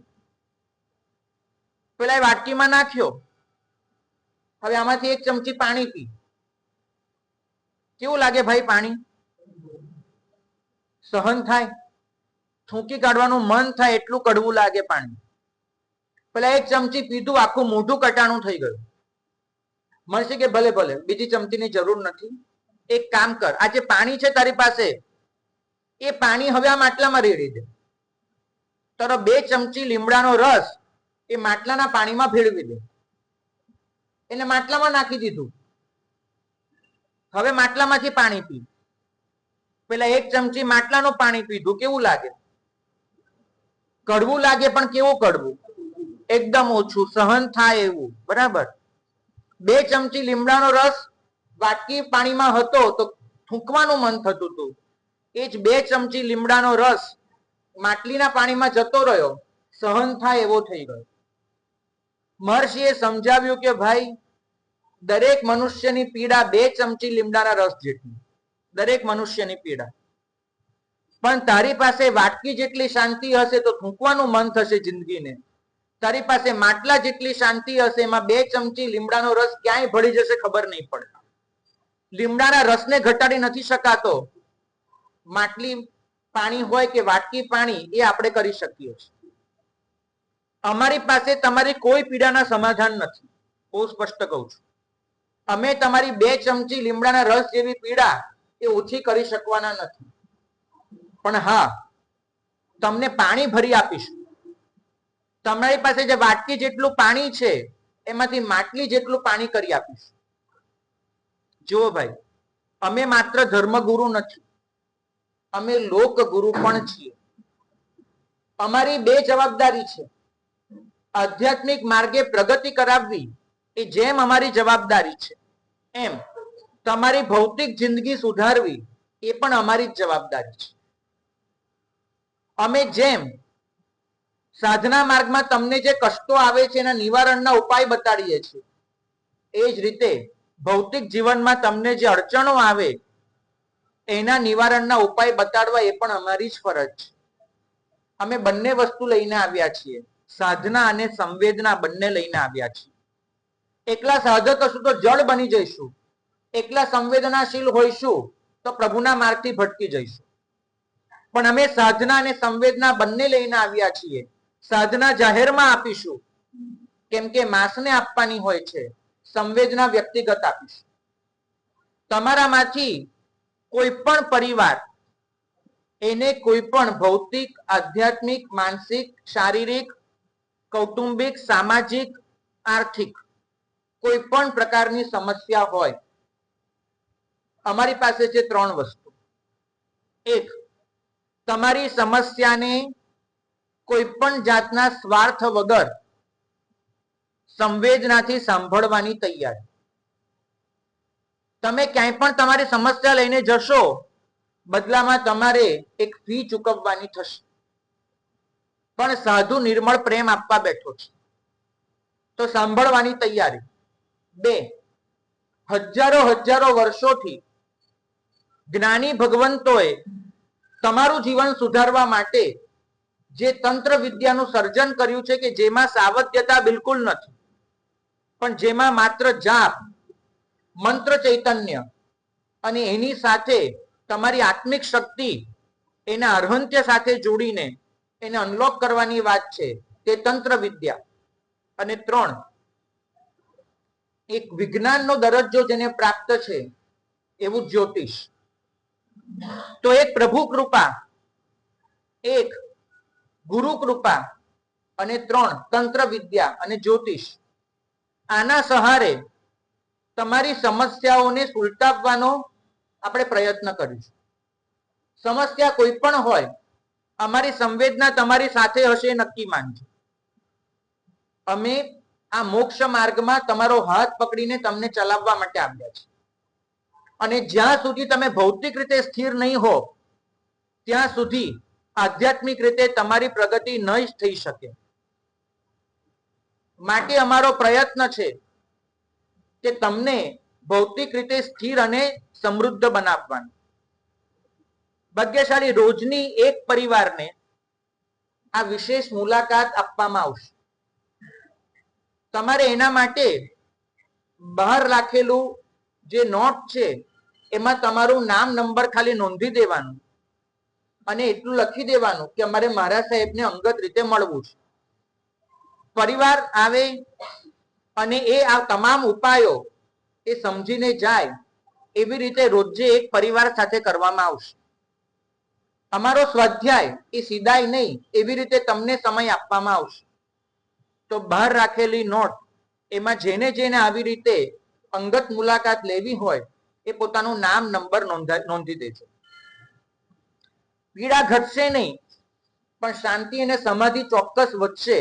પેલા એ વાટકીમાં નાખ્યો, હવે આમાંથી 1 ચમચી પાણી પી. કેવું લાગે ભાઈ પાણી? સહન થાય, થૂંકી કાઢવાનું મન થાય એટલું કડવું લાગે પાણી. પેલા 1 ચમચી પીધું, આખું મોઢું કટાણું થઈ ગયું. મળશે કે ભલે ભલે, બીજી ચમચીની જરૂર નથી. એક કામ કર, આ જે પાણી છે તારી પાસે, એ પાણી હવે આ માટલામાં રેડી દે. તારો 2 ચમચી લીમડાનો રસ એ માટલાના પાણીમાં ભેળવી દે. એને માટલામાં નાખી દીધું. હવે માટલામાંથી પાણી પી. પેલા 1 ચમચી માટલાનું પાણી પીધું, કેવું લાગે? કડવું લાગે, પણ કેવું કડવું? એકદમ ઓછું, સહન થાય એવું, બરાબર. 2 ચમચી લીમડાનો રસ વાટકી પાણીમાં હતો તો થૂંકવાનું મન થતું હતું, એ જ 2 ચમચી લીમડાનો રસ માટલીના પાણીમાં જતો રહ્યો, સહન થાય એવો થઈ ગયો. મહર્ષિએ સમજાવ્યું કે ભાઈ, દરેક મનુષ્યની પીડા 2 ચમચી લીમડાના રસ જેટલી, દરેક મનુષ્યની પીડા. પણ તારી પાસે વાટકી જેટલી શાંતિ હશે તો થૂંકવાનું મન થશે જિંદગીને. તારી પાસે માટલા જેટલી શાંતિ હશે, એમાં 2 ચમચી લીમડાનો રસ ક્યાંય ભળી જશે ખબર નહીં પડે. લીમડાના રસને ઘટાડી નથી શકાતો. માટલી પાણી હોય કે વાટકી પાણી, એ આપણે કરી શકીએ છીએ. અમારી પાસે તમારી કોઈ પીડાના સમાધાન નથી, બહુ સ્પષ્ટ કહું છું. અમે તમારી 2 ચમચી લીમડાના રસ જેવી પીડા એ ઓછી કરી શકવાના નથી, પણ હા, તમને પાણી ભરી આપીશું. તમારી પાસે જે વાટકી જેટલું પાણી છે એમાંથી માટલી જેટલું પાણી કરી આપીશ. જુઓ ભાઈ, અમે માત્ર ધર્મગુરુ નથી, અમે લોક ગુરુ પણ છીએ. અમારી બે જવાબદારી છે. આધ્યાત્મિક માર્ગે પ્રગતિ કરાવવી એ જેમ અમારી જવાબદારી છે, એમ તમારી ભૌતિક જિંદગી સુધારવી એ પણ અમારી જ જવાબદારી છે. અમે જેમ સાધના માર્ગમાં તમને જે કષ્ટો આવે છે એના નિવારણના ઉપાય બતાડીએ છીએ, એ જ રીતે ભૌતિક જીવનમાં તમને જે અડચણો આવે એના નિવારણના ઉપાય બતાડવા એ પણ અમારી જ ફરજ છે. અમે બંને વસ્તુ લઈને આવ્યા છીએ, સાધના અને સંવેદના બંને લઈને આવ્યા છીએ. એકલા સાધક હશું તો જળ બની જઈશું, એકલા સંવેદનાશીલ હોઈશું તો પ્રભુના માર્ગથી ભટકી જઈશું. પણ અમે સાધના અને સંવેદના બંને લઈને આવ્યા છીએ. સાધના જાહેરમાં આપીશું, કેમ કે માસને આપવાની હોય છે. સંવેદના વ્યક્તિગત આપીશું. તમારામાંથી કોઈ પણ પરિવાર એને કોઈ પણ ભૌતિક, આધ્યાત્મિક, માનસિક, શારીરિક, કૌટુંબિક, સામાજિક, આર્થિક કોઈ પણ પ્રકારની સમસ્યા હોય, અમારી પાસે છે ત્રણ વસ્તુ. એક, તમારી સમસ્યાને કોઈ પણ જાતના સ્વાર્થ વગર સંવેદનાથી સાંભળવાની તૈયારી. તમે ક્યાંય પણ તમારી સમસ્યા લઈને જશો, બદલામાં તમારે એક ફી ચૂકવવાની થશે. પણ સાધુ નિર્મળ પ્રેમ આપવા બેઠો છે, તો સાંભળવાની તૈયારી. બે, હજારો વર્ષોથી જ્ઞાની ભગવંતોએ તમારું જીવન સુધારવા માટે જે તંત્ર વિદ્યાનું સર્જન કર્યું છે કે જેમાં સાવધ્યતા બિલકુલ નથી, પણ જેમાં માત્ર જાપ, મંત્ર ચૈતન્ય અને એની સાથે તમારી આત્મિક શક્તિ એના અર્હંત્ય સાથે જોડીને એને અનલોક કરવાની વાત છે, તે તંત્ર વિદ્યા. અને ત્રણ, એક વિજ્ઞાનનો દરજ્જો જેને પ્રાપ્ત છે એવું જ્યોતિષ. તો એક પ્રભુ કૃપા, એક ગુરુ કૃપા અને ત્રણ તંત્ર વિદ્યા અને જ્યોતિષ. આના સહારે તમારી સમસ્યાઓને સુલટાવવાનો આપણે પ્રયત્ન કરીશું. સમસ્યા કોઈ પણ હોય, અમારી સંવેદના તમારી સાથે હશે નક્કી માનજો. અમે આ મોક્ષ માર્ગમાં તમારો હાથ પકડીને તમને ચલાવવા માટે આવ્યા છે. અને જ્યાં સુધી તમે ભૌતિક રીતે સ્થિર નહીં હો, ત્યાં સુધી આધ્યાત્મિક રીતે તમારી પ્રગતિ ન જ થઈ શકે. માટે અમારો પ્રયત્ન છે કે તમને ભૌતિક રીતે સ્થિર અને સમૃદ્ધ બનાવવાનું. ભાગ્યશાળી રોજની એક પરિવારને આ વિશેષ મુલાકાત આપવામાં આવશે. તમારે એના માટે બહાર રાખેલું જે નોટ છે એમાં તમારું નામ, નંબર ખાલી નોંધી દેવાનું અને એટલું લખી દેવાનું કે અમારે મહારાજ સાહેબને અંગત રીતે મળવું છે. પરિવાર આવે અને એ આ તમામ ઉપાયો એ સમજીને જાય, એવી રીતે રોજે એક પરિવાર સાથે કરવામાં આવશે. અમારો સ્વાધ્યાય એ સીધાય નહીં, એવી રીતે તમને સમય આપવામાં આવશે. તો બહાર રાખેલી નોટ એમાં જેને જેને આવી રીતે અંગત મુલાકાત લેવી હોય એ પોતાનું નામ, નંબર નોંધી દેજો. પીડા ઘટશે નહીં, પણ શાંતિ અને સમાધિ ચોક્કસ વધશે.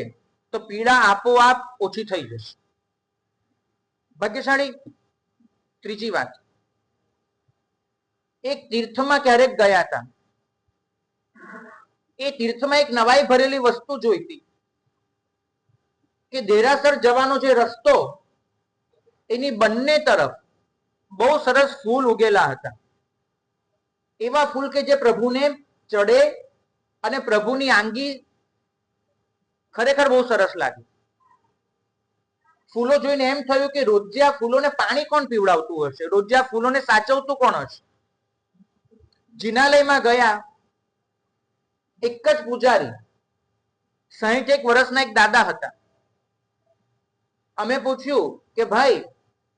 તો પીડા આપોઆપ ઓછી થઈ જશે. ભાગ્યશાળી ત્રીજી વાત, એક તીર્થમાં ક્યારેક ગયા હતા. એ તીર્થમાં એક નવાઈ ભરેલી વસ્તુ જોઈતી કે દેરાસર જવાનો જે રસ્તો, એની બંને તરફ બહુ સરસ ફૂલ ઉગેલા હતા. એવા ફૂલ કે જે પ્રભુને ચડે અને પ્રભુની આંગી ખરેખર બહુ સરસ લાગે. ફૂલો જોઈને એમ થયું કે રોજે આ ફૂલોને પાણી કોણ પીવડાવતું હશે, રોજે આ ફૂલોને સાચવતું કોણ હશે. જિનાલયમાં ગયા, એક જ પૂજારી, 61 વર્ષના એક દાદા હતા. અમે પૂછ્યું કે ભાઈ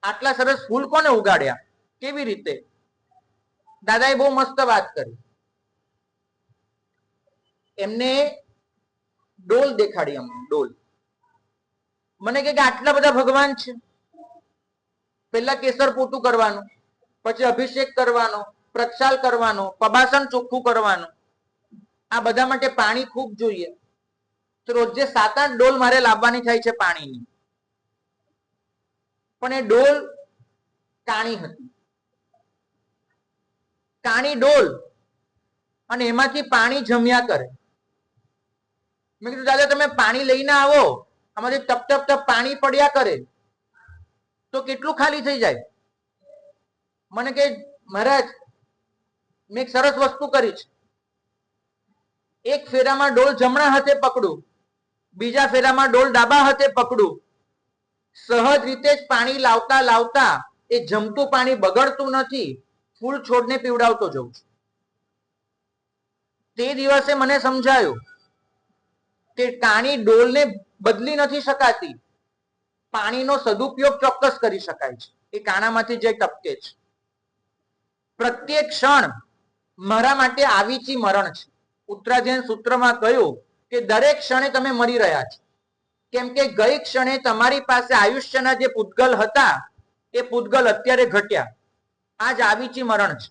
આટલા સરસ ફૂલ કોને ઉગાડ્યા, કેવી રીતે? દાદાએ બહુ મસ્ત વાત કરી. એમને ડોલ દેખાડી, અમને ડોલ. મને કે આટલા બધા ભગવાન છે. પેલા કેસર પોતું કરવાનું, પછી અભિષેક કરવાનો, પ્રક્ષાલ કરવાનો, પબાસન ચોખ્ખું કરવાનું, આ બધા માટે પાણી ખૂબ જોઈએ. તો રોજે 7-8 ડોલ મારે લાવવાની થાય છે પાણીની. પણ એ ડોલ કાણી હતી, કાણી ડોલ, અને એમાંથી પાણી જમ્યા કરે. મેં કીધું દાદા તમે પાણી લઈને આવો, આમાંથી ટપ ટપ ટપ પાણી પડ્યા કરે તો કેટલું ખાલી થઈ જાય. મને કે મહારાજ મેં એક સરસ વસ્તુ કરી છે. એક ફેરામાં ડોલ જમણા હાથે પકડું, બીજા ફેરામાં ડોલ ડાબા હાથે પકડું, સહજ રીતે જ પાણી લાવતા લાવતા એ જમતું પાણી બગડતું નથી, ફૂલ છોડને પીવડાવતો જઉં છું. તે દિવસે મને સમજાયું કે કાણી ડોલને બદલી નથી શકાતી, પાણીનો સદુપયોગ ચોક્કસ કરી શકાય છે. એ કાણામાંથી જે ટપકે છે. પ્રત્યેક ક્ષણ મારા માટે આવીચી મરણ છે. ઉત્તરાધ્યાયન સૂત્રમાં કહ્યું કે દરેક ક્ષણે તમે મરી રહ્યા છો, કેમ કે ગઈ ક્ષણે તમારી પાસે આયુષ્યના જે પૂતગલ હતા એ પૂતગલ અત્યારે ઘટ્યા. આ જ આવીચી મરણ છે.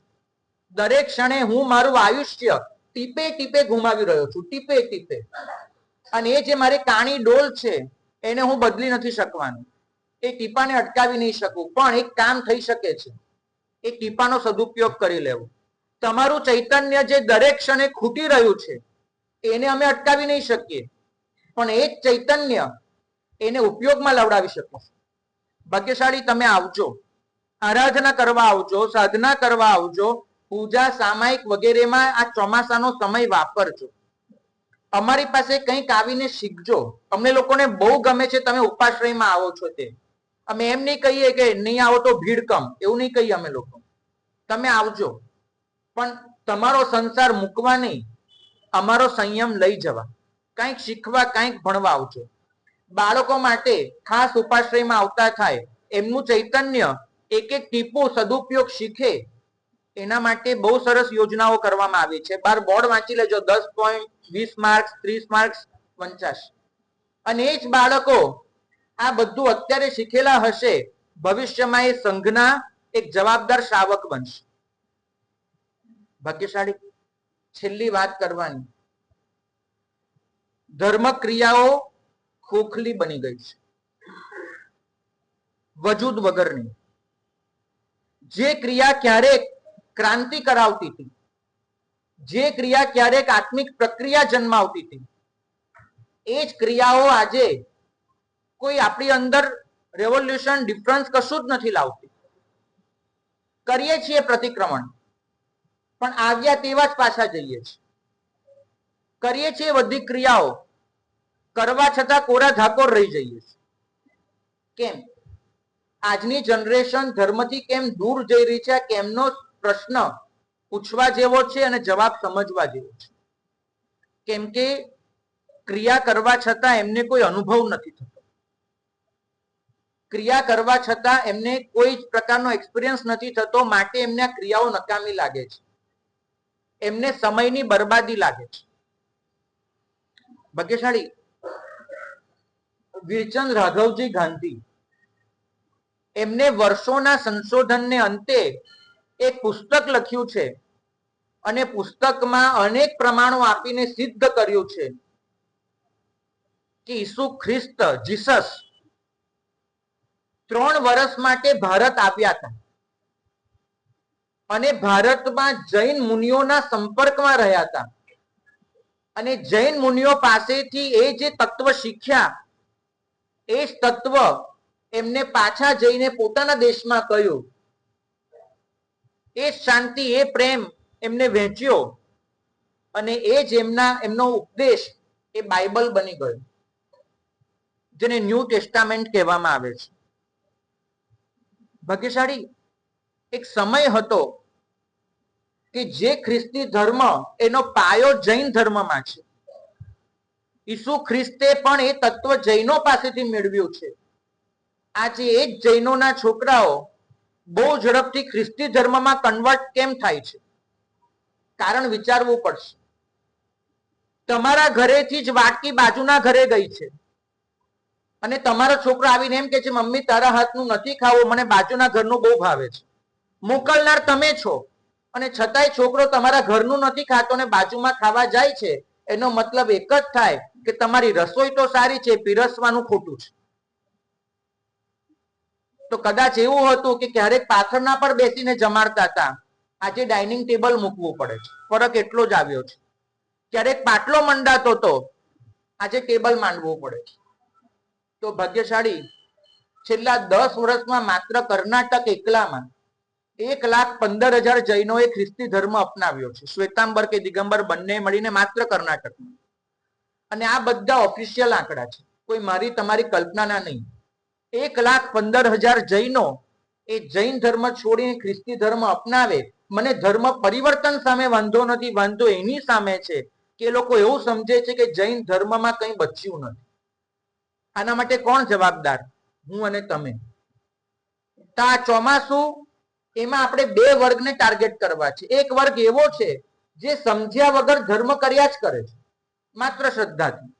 દરેક ક્ષણે હું મારું આયુષ્ય ટીપે ટીપે ગુમાવી રહ્યો છું, ટીપે ટીપે. અને એ જે મારી કાણી ડોલ છે એને હું બદલી નથી શકવાનું, એ ટીપાને અટકાવી નહીં શકું. પણ એક કામ થઈ શકે છે, એ ટીપાનો સદુપયોગ કરી લેવો. તમારું ચૈતન્ય જે દરેક ક્ષણે ખૂટી રહ્યું છે એને અમે અટકાવી નહીં શકીએ, પણ એ જ ચૈતન્ય એને ઉપયોગમાં લવડાવી શકો. ભાગ્યશાળી તમે આવજો, આરાધના કરવા આવજો, સાધના કરવા આવજો, પૂજા સામાયિક વગેરેમાં આ ચોમાસાનો સમય વાપરજો. અમારી પાસે કંઈક આવીને શીખજો. અમને લોકોને બહુ ગમે છે તમે ઉપાશ્રયમાં આવો છો તે. અમે એમ નહીં કહીએ કે નહીં આવો તો ભીડ કમ, એવું નહીં કહીએ અમે લોકો. તમે આવજો, પણ તમારો સંસાર મૂકવા નહીં, અમારો સંયમ લઈ જવા, કંઈક શીખવા, કંઈક ભણવા આવજો. બાળકો માટે ખાસ ઉપાશ્રયમાં આવતા થાય, એમનું ચૈતન્ય એક એક ટીપું સદુપયોગ શીખે, એના માટે બહુ સરસ યોજનાઓ કરવામાં આવી છે. બાર બોર્ડ વાંચી લેજો, 10 પોઈન્ટ, 20 માર્ક્સ, 30 માર્ક્સ, 50. અને એ જ બાળકો આ બધું અત્યારે શીખેલા હશે, ભવિષ્યમાં એ સંઘના એક જવાબદાર શ્રાવક બનશે. ભાગ્યશાળી છેલ્લી વાત કરવાની, ધર્મ ક્રિયાઓ ખોખલી બની ગઈ છે, વજૂદ વગરની. જે ક્રિયા ક્યારેક ક્રાંતિ કરાવતી હતી, જે ક્રિયા ક્યારેક આત્મિક પ્રક્રિયા જન્માવતી હતી, એ જ ક્રિયાઓ આજે કોઈ આપણી અંદર રેવોલ્યુશન, ડિફરન્સ કશું જ નથી લાવતી. કરીએ છીએ પ્રતિક્રમણ, પણ આવ્યા તેવા જ પાછા જઈએ છીએ. કરીએ છીએ બધી ક્રિયાઓ, કરવા છતાં કોરા ધાકોર રહી જઈએ છીએ. કેમ? આજની જનરેશન ધર્મથી કેમ દૂર જઈ રહી છે, કેમનો પ્રશ્ન પૂછવા જેવો છે અને જવાબ સમજવા જેવો છે. કેમ કે ક્રિયા કરવા છતાં એમને કોઈ અનુભવ નથી થતો, ક્રિયા કરવા છતાં એમને કોઈ જ પ્રકારનો એક્સપિરિયન્સ નથી થતો, માટે એમને આ ક્રિયાઓ નકામી લાગે છે, એમને સમયની બરબાદી લાગે છે. ભાગ્યશાળી વીરચંદ રાઘવજી ગાંધી, એમને વર્ષોના સંશોધનને અંતે એક પુસ્તક લખ્યું છે, અને પુસ્તકમાં અનેક પ્રમાણો આપીને સિદ્ધ કર્યું છે કે ઈસુ ખ્રિસ્ત, જીસસ 3 વર્ષ માટે ભારત આવ્યા હતા, અને ભારતમાં જૈન મુનિઓના સંપર્કમાં રહ્યા હતા, અને જૈન મુનિઓ પાસેથી એ જે તત્વ શીખ્યા, એ જ તત્વ એમને પાછા જઈને પોતાના દેશમાં કહ્યું. એ શાંતિ, એ પ્રેમ એમને વહેંચ્યો, અને એ જ એમનો ઉપદેશ એ બાઇબલ બની ગયો, જેને ન્યૂ ટેસ્ટામેન્ટ કહેવામાં આવે છે. ભાગ્યશાળી એક સમય હતો કે જે ખ્રિસ્તી ધર્મ એનો પાયો જૈન ધર્મમાં છે. ઈસુ ખ્રિસ્તે પણ એ તત્વ જૈનો પાસેથી મેળવ્યું છે. આજે એ જ જૈનોના છોકરાઓ બહુ ઝડપથી ખ્રિસ્તી ધર્મમાં કન્વર્ટ કેમ થાય છે? કારણ વિચારવું પડશે. તમારા ઘરેથી જ વાટકી બાજુના ઘરે ગઈ છે, અને તમારો છોકરો આવીને એમ કે છે મમ્મી તારા હાથનું નથી ખાવું, મને બાજુના ઘરનું બહુ ભાવે છે, મોકલનાર તમે છો, અને છતાંય છોકરો તમારા ઘરનું નથી ખાતો ને બાજુમાં ખાવા જાય છે, એનો મતલબ એક જ થાય કે તમારી રસોઈ તો સારી છે, પીરસવાનું ખોટું છે. તો કદાચ એવું હતું કે ક્યારેક પાથરના પર બેસીને જમાડતા હતા, આજે ડાઇનિંગ ટેબલ મૂકવું પડે છે. ફરક એટલો જ આવ્યો છે. ક્યારેક પાટલો મંડાતો હતો, આજે ટેબલ માંડવું પડે છે. તો ભાગ્યશાળી છેલ્લા 10 વર્ષમાં માત્ર કર્ણાટક એકલામાં 1,15,000 જૈનોએ ખ્રિસ્તી ધર્મ અપનાવ્યો છે. શ્વેતાંબર કે દિગંબર બંને મળીને માત્ર કર્ણાટકમાં. અને આ બધા ઓફિશિયલ આંકડા છે, કોઈ મારી તમારી કલ્પનાના નહીં. 1,15,000 જૈનો એ જૈન ધર્મ છોડીને ખ્રિસ્તી ધર્મ અપનાવે. મને ધર્મ પરિવર્તન સામે વાંધો નથી, વાંધો એની સામે છે કે એ લોકો એવું સમજે છે કે જૈન ધર્મમાં કંઈ બચ્યું નથી. આના માટે કોણ જવાબદાર? હું અને તમે. તો આ ચોમાસું, એમાં આપણે બે વર્ગને ટાર્ગેટ કરવા છે. એક વર્ગ એવો છે જે સમજ્યા વગર ધર્મ કર્યા જ કરે છે, માત્ર શ્રદ્ધાથી.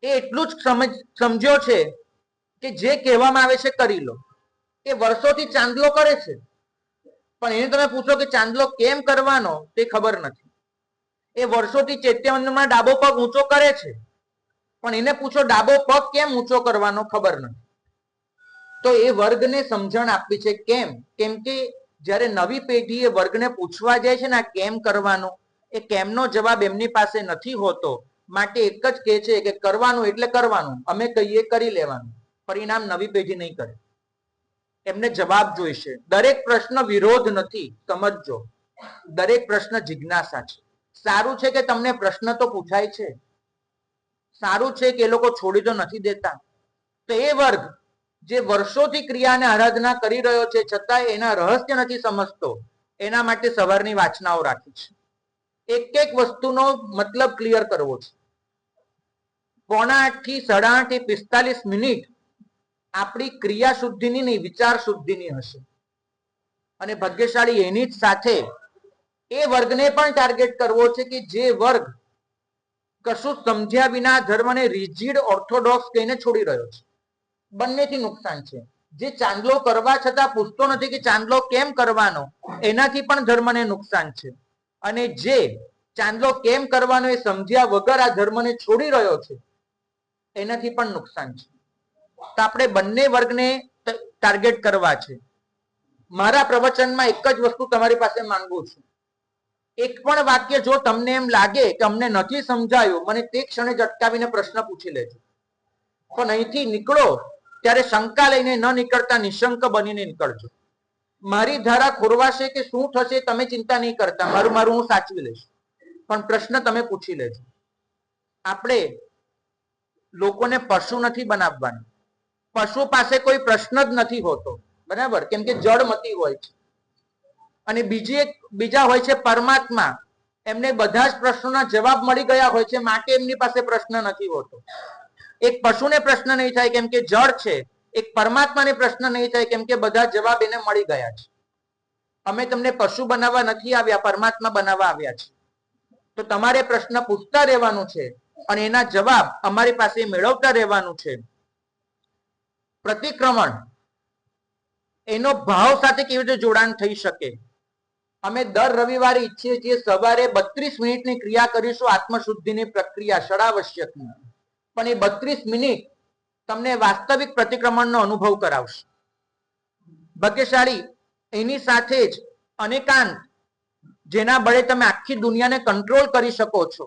એ એટલું જ સમજ્યો છે કે જે કહેવામાં આવે છે કરી લો. એ વર્ષોથી ચાંદલો કરે છે, પણ એને તમે પૂછો કે ચાંદલો કેમ કરવાનો તે ખબર નથી. એ વર્ષોથી ચૈત્યવંદનમાં ડાબો પગ ઊંચો કરે છે, પણ એને પૂછો ડાબો પગ કેમ ઊંચો કરવાનો ખબર નથી. તો એ વર્ગને સમજણ આપવી છે. કેમ? કેમ કે જ્યારે નવી પેઢી એ વર્ગને પૂછવા જાય છે ને આ કેમ કરવાનું, એ કેમનો જવાબ એમની પાસે નથી હોતો. માટે એક જ કહે છે કે કરવાનું એટલે કરવાનું, અમે કહીએ કરી લેવાનું. પરિણામ નવી પેઢી નહીં કરે, એમને જવાબ જોઈશે. દરેક પ્રશ્ન વિરોધ નથી, સમજજો. દરેક પ્રશ્ન જિજ્ઞાસા છે. સારું છે કે તમને પ્રશ્ન તો પૂછાય છે, સારું છે કે એ લોકો છોડી તો નથી દેતા. તો એ વર્ગ જે વર્ષોથી ક્રિયાને આરાધના કરી રહ્યો છે છતાં એના રહસ્ય નથી સમજતો, એના માટે સવારની વાચનાઓ રાખી છે. એક એક વસ્તુનો મતલબ ક્લિયર કરવો છે. 7:45 થી 8:30 એ 45 મિનિટ આપણી ક્રિયા શુદ્ધિની નહીં, વિચાર શુદ્ધિની હશે. અને ભાગ્યશાળી એની જ સાથે એ વર્ગને પણ ટાર્ગેટ કરવો છે કે જે વર્ગ કશું સમજ્યા વિના ધર્મને રિજિડ ઓર્થોડોક્સ કહીને છોડી રહ્યો છે. બંનેથી નુકસાન છે. જે ચાંદલો કરવા છતાં પૂછતો નથી કે ચાંદલો કેમ કરવાનો, એનાથી પણ ધર્મને નુકસાન છે. અને જે ચાંદલો કેમ કરવાનો એ સમજ્યા વગર આ ધર્મને છોડી રહ્યો છે, એનાથી પણ નુકસાન છે. તો આપણે બંને વર્ગને ટાર્ગેટ કરવા છે. મારા પ્રવચનમાં એક જ વસ્તુ તમારી પાસે માંગુ છું. એક પણ વાક્ય જો તમને એમ લાગે કે અમને નથી સમજાયું, મને તે ક્ષણે જ અટકાવીને પ્રશ્ન પૂછી લેજો. પણ અહીંથી નીકળો ત્યારે શંકા લઈને ન નીકળતા નિશંક બનીને નીકળજો. મારી ધારા ખોરવાશે કે શું થશે તમે ચિંતા નહીં કરતા, મારું હું સાચવી લઈશ, પણ પ્રશ્ન તમે પૂછી લેજો. આપણે લોકોને પશુ નથી બનાવવાના. પશુ પાસે કોઈ પ્રશ્ન જ નથી હોતો, બરાબર? કેમ કે જડમતી હોય છે. અને બીજા હોય છે પરમાત્મા, એમને બધા જ પ્રશ્નોના જવાબ મળી ગયા હોય છે, માટે એમની પાસે પ્રશ્ન નથી હોતો. એક પશુને પ્રશ્ન નહીં થાય કેમ કે જળ છે, એક પરમાત્માને પ્રશ્ન નહીં થાય કેમ કે બધા જવાબ એને મળી ગયા છે. અમે તમને પશુ બનાવવા નથી આવ્યા, પરમાત્મા બનાવવા આવ્યા છે. તો તમારે પ્રશ્ન પૂછતા રહેવાનું છે અને એના જવાબ અમારી પાસે મેળવતા રહેવાનું છે. પ્રતિક્રમણ એનો ભાવ સાથે કેવી રીતે જોડાણ થઈ શકે? અમે દર રવિવારે ઈચ્છીએ છીએ સવારે 32 મિનિટની ક્રિયા કરીશું, આત્મશુદ્ધિની પ્રક્રિયા ષડાવશ્યકની. પણ એ 32 મિનિટ તમને વાસ્તવિક પ્રતિક્રમણનો અનુભવ કરાવશે. ભાગ્યશાળી એની સાથે જ અનેકાંત, જેના બળે તમે આખી દુનિયાને કંટ્રોલ કરી શકો છો.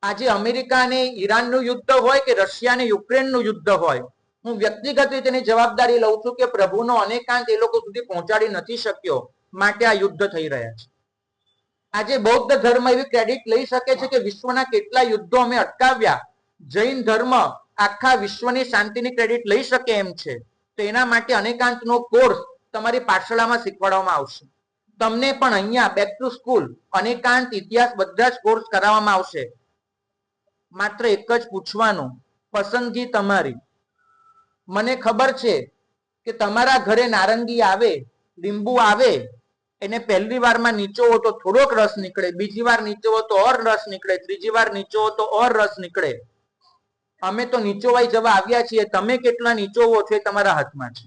આજે અમેરિકા અને ઈરાનનું યુદ્ધ હોય કે રશિયા અને યુક્રેનનું યુદ્ધ હોય, હું વ્યક્તિગત રીતે જવાબદારી લઉં છું કે પ્રભુનો અનેકાંત એ લોકો સુધી પહોંચાડી નથી શક્યો, માટે આ યુદ્ધ થઈ રહ્યા છે. આજે બૌદ્ધ ધર્મ એવી ક્રેડિટ લઈ શકે છે કે વિશ્વના કેટલા યુદ્ધો અમે અટકાવ્યા. જૈન ધર્મ આખા વિશ્વની શાંતિની ક્રેડિટ લઈ શકે એમ છે. તો એના માટે અનેકાંતનો કોર્સ તમારી પાઠશાળામાં શીખવાડવામાં આવશે. તમને પણ અહીંયા બેક ટુ સ્કૂલ અનેકાંત, ઇતિહાસ બધા જ કોર્સ કરાવવામાં આવશે. માત્ર એક જ પૂછવાનું, પસંદગી તમારી. મને ખબર છે કે તમારા ઘરે નારંગી આવે, લીંબુ આવે, એને પહેલી વારમાં નીચોવો તો થોડોક રસ નીકળે, બીજી વાર નીચોવો તો ઓર રસ નીકળે, ત્રીજી વાર નીચોવો તો ઓર રસ નીકળે. અમે તો નીચોવાઈ જવા આવ્યા છીએ, તમે કેટલા નીચોવો છો એ તમારા હાથમાં છે.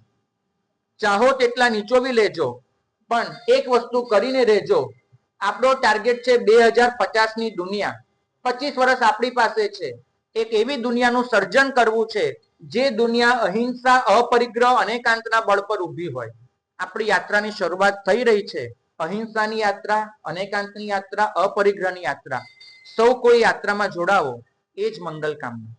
ચાહો તેટલા નીચોવી લેજો, પણ એક વસ્તુ કરીને રહેજો. આપણો ટાર્ગેટ છે 2050 ની દુનિયા. 25 વર્ષ આપણી પાસે છે. એક એવી દુનિયાનું સર્જન કરવું છે જે દુનિયા અહિંસા, અપરિગ્રહ, અનેકાંતના બળ પર ઊભી હોય. આપણી યાત્રાની શરૂઆત થઈ રહી છે. અહિંસાની યાત્રા, અનેકાંતની યાત્રા, અપરિગ્રહની યાત્રા. સૌ કોઈ યાત્રામાં જોડાવો, એ જ મંગલ કામના.